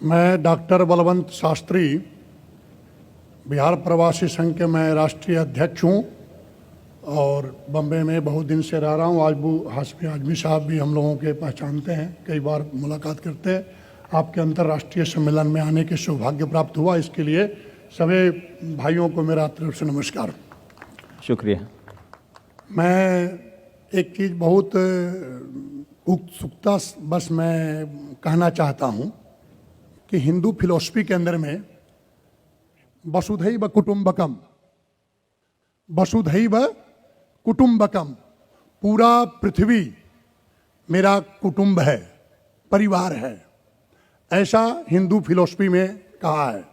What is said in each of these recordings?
मैं डॉक्टर बलवंत शास्त्री, बिहार प्रवासी संघ के मैं राष्ट्रीय अध्यक्ष हूँ और बम्बे में बहुत दिन से रह रहा हूँ। आजबू हाशमी आजमी साहब भी हम लोगों के पहचानते हैं, कई बार मुलाकात करते हैं। आपके अंतर्राष्ट्रीय सम्मेलन में आने के सौभाग्य प्राप्त हुआ, इसके लिए सभी भाइयों को मेरा तरफ से नमस्कार। शुक्रिया। मैं एक चीज़ बहुत उत्सुकता बस मैं कहना चाहता हूँ कि हिंदू फिलॉसफी के अंदर में वसुधैव कुटुंबकम, वसुधैव कुटुंबकम, पूरा पृथ्वी मेरा कुटुंब है, परिवार है, ऐसा हिंदू फिलॉसफी में कहा है।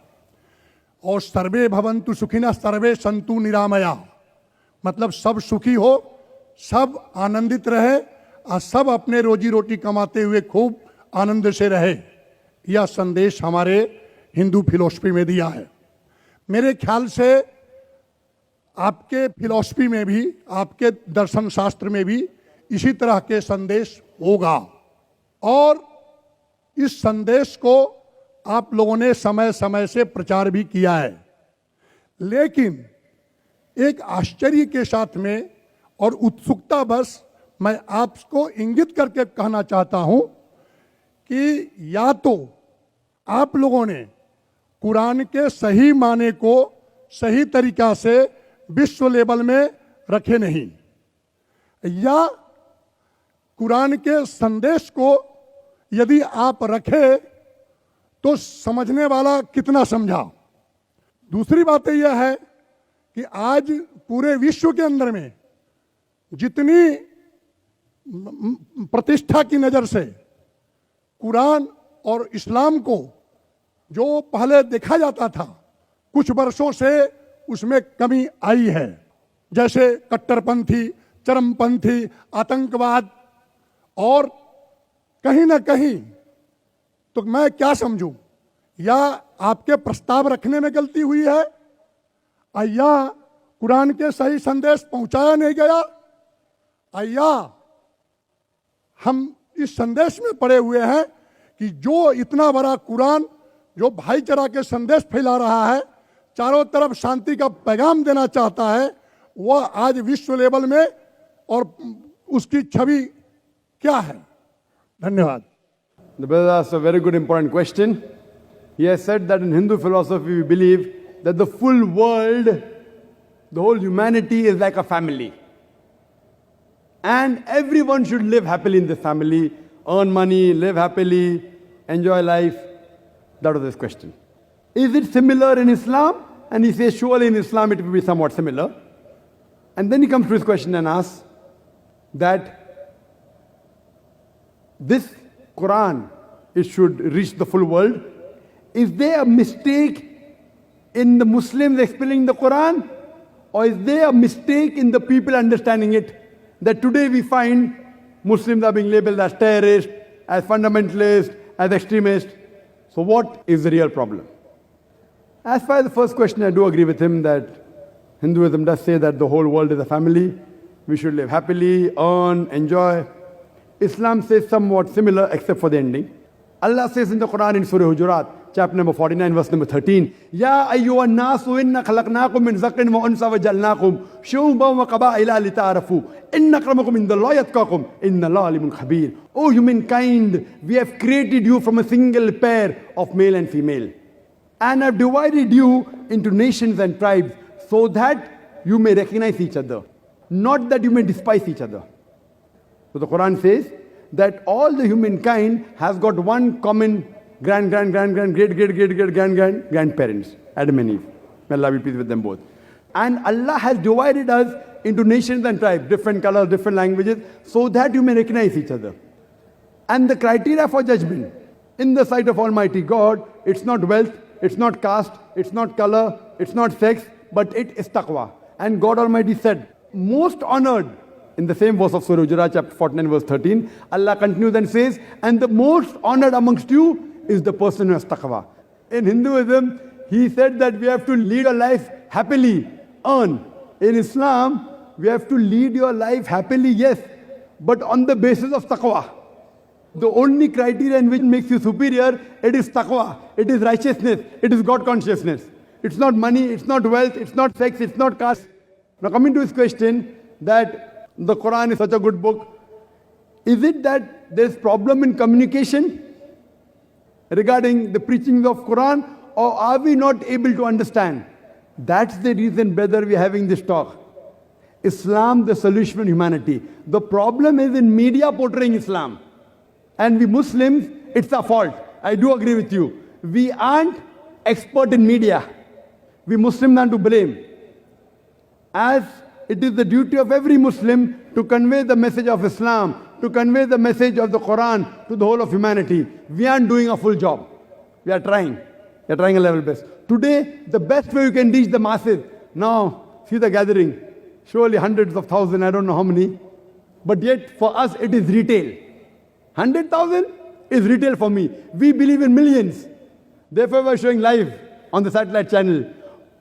और सर्वे भवन्तु सुखिनः सर्वे सन्तु निरामया, मतलब सब सुखी हो, सब आनंदित रहे और सब अपने रोजी रोटी कमाते हुए खूब आनंद से रहे। यह संदेश हमारे हिंदू फिलॉसफी में दिया है। मेरे ख्याल से आपके फिलॉसफी में भी, आपके दर्शन शास्त्र में भी इसी तरह के संदेश होगा और इस संदेश को आप लोगों ने समय समय से प्रचार भी किया है। लेकिन एक आश्चर्य के साथ में और उत्सुकता बस मैं आपको इंगित करके कहना चाहता हूं कि या तो आप लोगों ने कुरान के सही माने को सही तरीका से विश्व लेवल में रखे नहीं, या कुरान के संदेश को यदि आप रखे तो समझने वाला कितना समझा। दूसरी बात यह है कि आज पूरे विश्व के अंदर में जितनी प्रतिष्ठा की नज़र से कुरान और इस्लाम को जो पहले देखा जाता था, कुछ वर्षों से उसमें कमी आई है। जैसे कट्टरपंथी, चरमपंथी, आतंकवाद, और कहीं ना कहीं तो मैं क्या समझूं, या आपके प्रस्ताव रखने में गलती हुई है, या कुरान के सही संदेश पहुंचाया नहीं गया, या हम इस संदेश में पड़े हुए हैं कि जो इतना बड़ा कुरान जो भाईचारा के संदेश फैला रहा है, चारों तरफ शांति का पैगाम देना चाहता है, वह आज विश्व लेवल में और उसकी छवि क्या है। धन्यवाद। The brother asked a very good important question. He has said that in Hindu philosophy we believe that the full world, the whole humanity is like a family. And everyone should live happily in this family, earn money, live happily, enjoy life. That was his question. Is it similar in Islam? And he says, surely in Islam it will be somewhat similar. And then he comes to his question and asks that this Quran, it should reach the full world. Is there a mistake in the Muslims explaining the Quran? Or is there a mistake in the people understanding it? That today we find Muslims are being labeled as terrorists, as fundamentalists, as extremists. So what is the real problem? As far as the first question, I do agree with him that Hinduism does say that the whole world is a family. We should live happily, earn, enjoy. Islam says somewhat similar except for the ending. Allah says in the Quran in Surah Hujurat, chapter number 49, verse number 13, Ya ayyuhan nasu inna khalaqnakum min zakarin wa unsa wa jalnakum shu'uban wa qaba'ila lita'arafu inna akramakum indallahi atqakum inna Allaha alimun khabir. O humankind, we have created you from a single pair of male and female, and have divided you into nations and tribes so that you may recognize each other, not that you may despise each other. So the Quran says that all the humankind has got one common grandparents, Adam and Eve. May Allah be pleased with them both. And Allah has divided us into nations and tribes, different colors, different languages, so that you may recognize each other. And the criteria for judgment in the sight of Almighty God, it's not wealth, it's not caste, it's not color, it's not sex, but it is taqwa. And God Almighty said, most honored, in the same verse of Surah Hujurat, chapter 49, verse 13, Allah continues and says, and the most honored amongst you is the person who has taqwa. In Hinduism, he said that we have to lead a life happily, earn. In Islam, we have to lead your life happily, yes, but on the basis of taqwa. The only criterion which makes you superior, it is taqwa, it is righteousness, it is God consciousness. It's not money, it's not wealth, it's not sex, it's not caste. Now coming to his question that the Quran is such a good book, is it that there's problem in communication regarding the preaching of Quran, or are we not able to understand? That's the reason, brother, we're having this talk. Islam, the solution for humanity. The problem is in media portraying Islam. And we Muslims, it's our fault. I do agree with you. We aren't expert in media. We Muslims are to blame. As it is the duty of every Muslim to convey the message of Islam, to convey the message of the Quran to the whole of humanity. We aren't doing a full job. We are trying. We are trying a level best. Today, the best way you can reach the masses. Now, see the gathering. Surely hundreds of thousands, I don't know how many. But yet, for us, it is retail. 100,000 is retail for me. We believe in millions. Therefore, we're showing live on the satellite channel.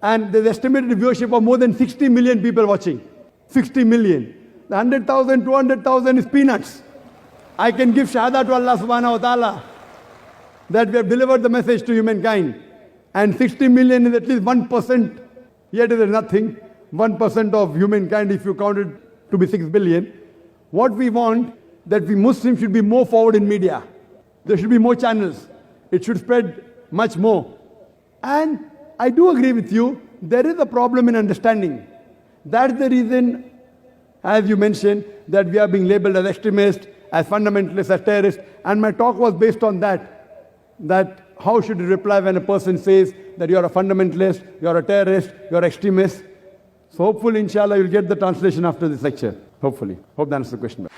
And there's estimated viewership of more than 60 million people watching. 60 million. The 100,000, 200,000 is peanuts. I can give shahada to Allah subhanahu wa ta'ala that we have delivered the message to humankind. And 60 million is at least 1%. Yet it is nothing. 1% of humankind if you count it to be 6 billion. What we want, that we Muslims should be more forward in media. There should be more channels. It should spread much more. And I do agree with you, there is a problem in understanding. That's the reason, as you mentioned, that we are being labeled as extremists, as fundamentalists, as terrorists. And my talk was based on that how should you reply when a person says that you're a fundamentalist, you're a terrorist, you're extremist. So hopefully, inshallah, you'll get the translation after this lecture. Hopefully. Hope that answers the question.